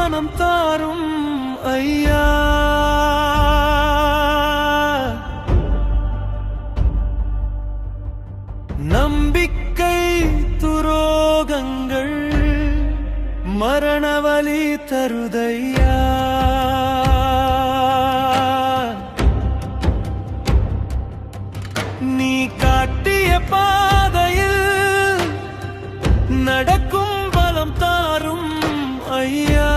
மனம் தாரும் ஐயா. நம்பிக்கை துரோகங்கள் மரணவலி தருதையா. நீ காட்டிய பாதையில் நடக்கும் பலம் தாரும் ஐயா.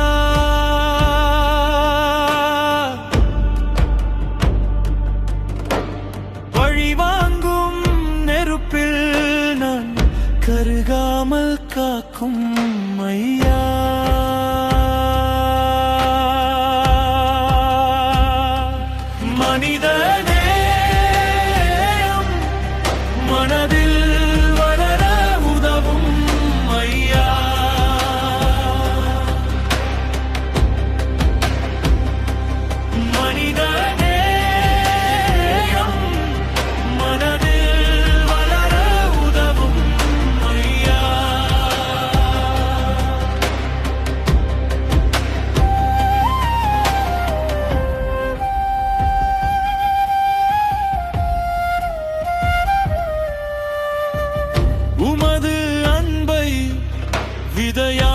பழிவாங்கும் நெருப்பில் நான் கருகாமல் காக்கும் ஐயா. மனிதநேயம் மனதில் வளர உதவும் ஐயா. மனிதநேயம் மனதில் வளர உதவும் ஐயா. உமது அன்பை விதையா